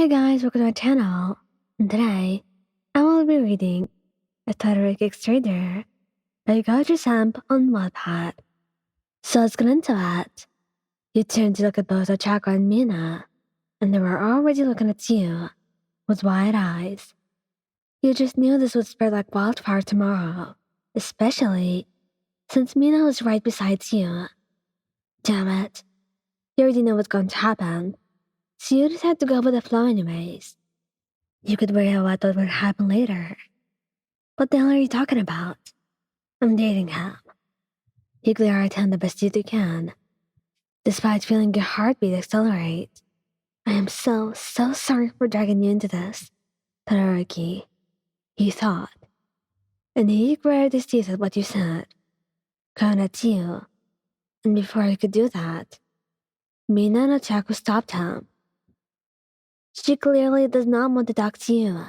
Hi guys, welcome to my channel. And today, I will be reading a Todoroki Extrader by Gojo Samp on Wattpad. So let's get into it. You turn to look at both Ochako and Mina, and they were already looking at you with wide eyes. You just knew this would spread like wildfire tomorrow, especially since Mina was right beside you. Damn it. You already know what's going to happen, so you just had to go with the flow anyways. You could worry about what would happen later. What the hell are you talking about? I'm dating him. You glare at him the best you can, despite feeling your heartbeat accelerate. I am so sorry for dragging you into this, Todoroki, he thought. And he glared his teeth at what you said, going at you. And before he could do that, Mina no Chaku stopped him. She clearly does not want to talk to you.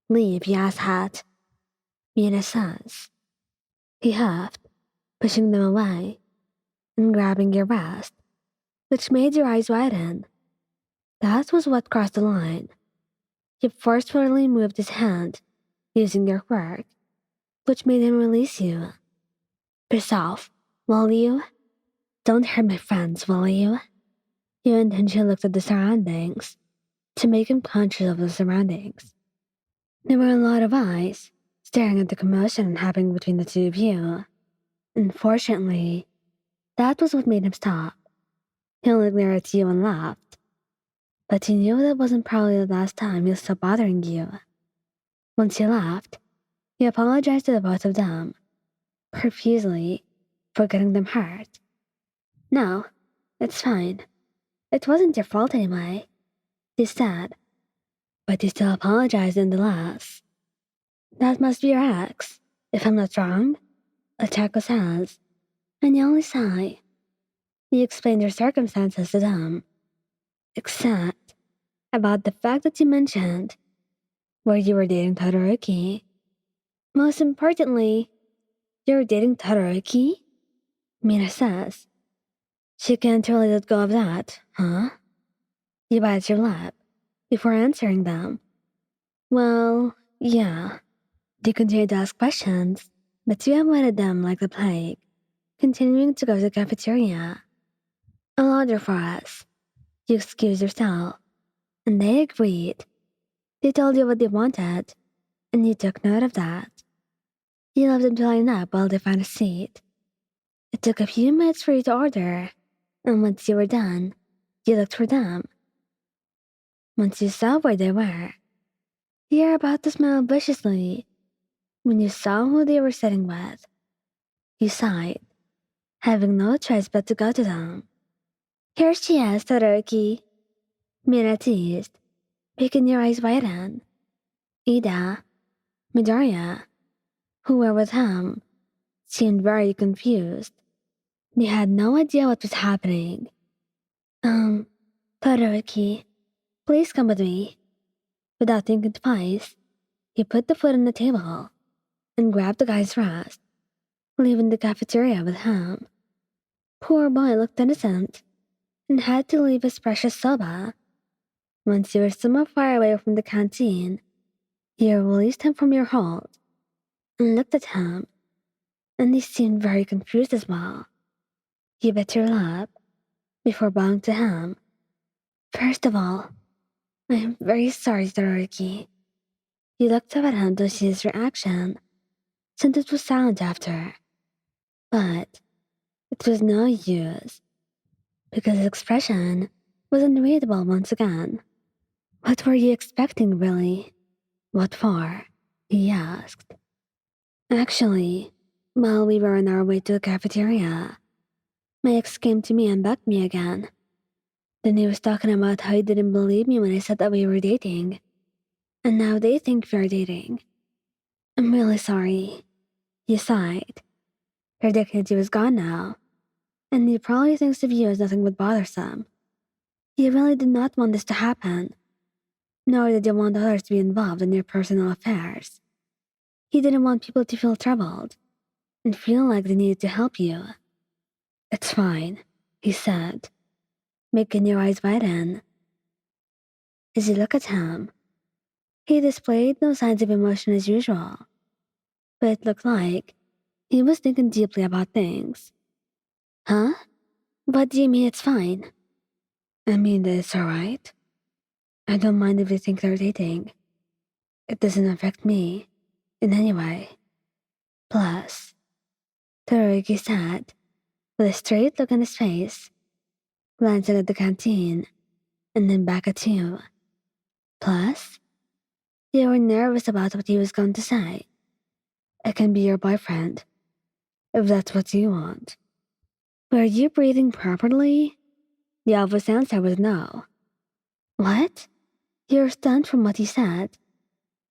Leave, you asshat, Mina says. He huffed, pushing them away and grabbing your wrist, which made your eyes widen. That was what crossed the line. He forcefully moved his hand, using your quirk, which made him release you. Piss off, will you? Don't hurt my friends, will you? You intentionally looked at the surroundings to make him conscious of the surroundings. There were a lot of eyes staring at the commotion happening between the two of you. Unfortunately, that was what made him stop. He only glared at you and laughed. But he knew that wasn't probably the last time he'll stop bothering you. Once he laughed, he apologized to the both of them, profusely, for getting them hurt. No, it's fine. It wasn't your fault anyway, he said. But he still apologized nonetheless. That must be your ex, if I'm not wrong, Ochako says, and you only sigh. You explained your circumstances to them, except about the fact that you mentioned where you were dating Todoroki. Most importantly, you're dating Todoroki? Mina says. She can't really let go of that, huh? You bite your lip before answering them. Well, yeah. They continued to ask questions, but you avoided them like the plague, continuing to go to the cafeteria. I'll order for us. You excused yourself, and they agreed. They told you what they wanted, and you took note of that. You left them to line up while they found a seat. It took a few minutes for you to order, and once you were done, you looked for them. Once you saw where they were, you were about to smile viciously when you saw who they were sitting with. You sighed, having no choice but to go to them. Here she is, Todoroki, Mina teased, making your eyes widen. Ida, Midoriya, who were with him, seemed very confused. They had no idea what was happening. Todoroki, please come with me. Without thinking twice, he put the foot on the table and grabbed the guy's wrist, leaving the cafeteria with him. Poor boy looked innocent and had to leave his precious soba. Once you were somewhat far away from the canteen, you released him from your hold and looked at him, and he seemed very confused as well. You bit your lip before bowing to him. First of all, I am very sorry, Todoroki. You looked up at him to see his reaction, since it was silent after. But it was no use, because his expression was unreadable once again. What were you expecting, really? What for? He asked. Actually, while we were on our way to the cafeteria, my ex came to me and begged me again. Then he was talking about how he didn't believe me when I said that we were dating. And now they think we're dating. I'm really sorry. He sighed. Your dignity was gone now, and he probably thinks of you as nothing but bothersome. He really did not want this to happen, nor did he want others to be involved in your personal affairs. He didn't want people to feel troubled and feel like they needed to help you. It's fine, he said, making your eyes widen. as you look at him. He displayed no signs of emotion as usual, but it looked like he was thinking deeply about things. Huh? What do you mean it's fine? I mean that it's alright. I don't mind if you think they're dating. It doesn't affect me in any way. Plus, Todoroki said, with a straight look on his face, glancing at the canteen and then back at you. Plus, you were nervous about what he was going to say. I can be your boyfriend, if that's what you want. Were you breathing properly? The obvious answer was no. What? You're stunned from what he said.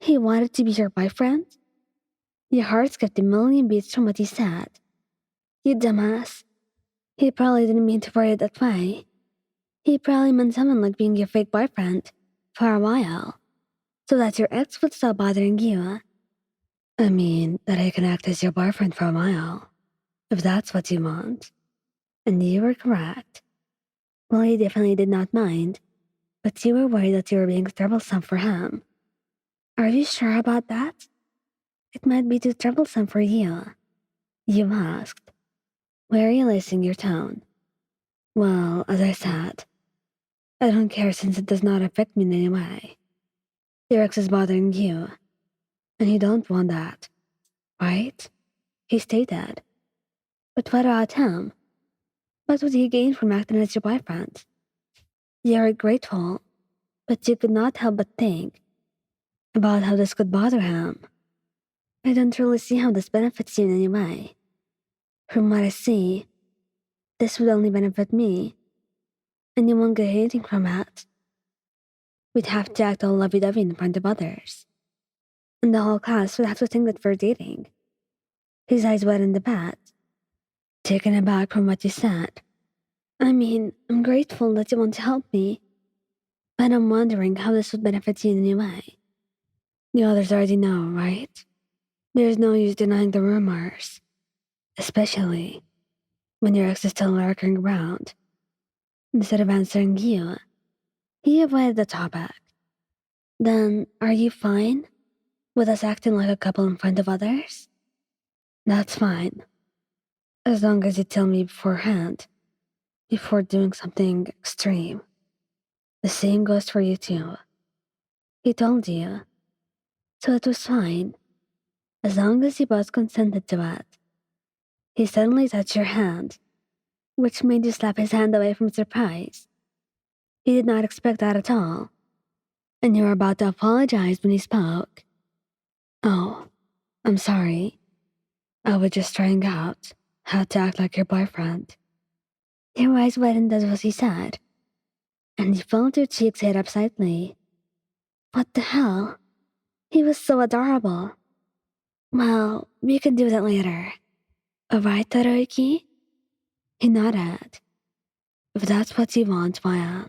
He wanted to be your boyfriend? Your heart skipped a million beats from what he said. You dumbass. He probably didn't mean to word it that way. He probably meant something like being your fake boyfriend for a while, so that your ex would stop bothering you. I mean, that I can act as your boyfriend for a while, if that's what you want. And you were correct. Well, he definitely did not mind, but you were worried that you were being troublesome for him. Are you sure about that? It might be too troublesome for you. You asked, realizing your tone. Well, as I said, I don't care since it does not affect me in any way. Your ex is bothering you, and you don't want that, right? He stated. But what about him? What would he gain from acting as your boyfriend? You are grateful, but you could not help but think about how this could bother him. I don't really see how this benefits you in any way. From what I see, this would only benefit me, and you won't get anything from it. We'd have to act all lovey-dovey in front of others, and the whole class would have to think that we're dating. His eyes wet in the bed, taken aback from what you said. I mean, I'm grateful that you want to help me, but I'm wondering how this would benefit you in any way. The others already know, right? There's no use denying the rumors, especially when your ex is still lurking around. Instead of answering you, he avoided the topic. Then, are you fine with us acting like a couple in front of others? That's fine, as long as you tell me beforehand, before doing something extreme. The same goes for you too. He told you, so it was fine, as long as you both consented to it. He suddenly touched your hand, which made you slap his hand away from surprise. He did not expect that at all, and you were about to apologize when he spoke. Oh, I'm sorry. I was just trying out how to act like your boyfriend. Your eyes widened as what he said, and you felt your cheeks hit up slightly. What the hell? He was so adorable. Well, we can do that later. Alright, Todoroki? He nodded. If that's what you want, Maya,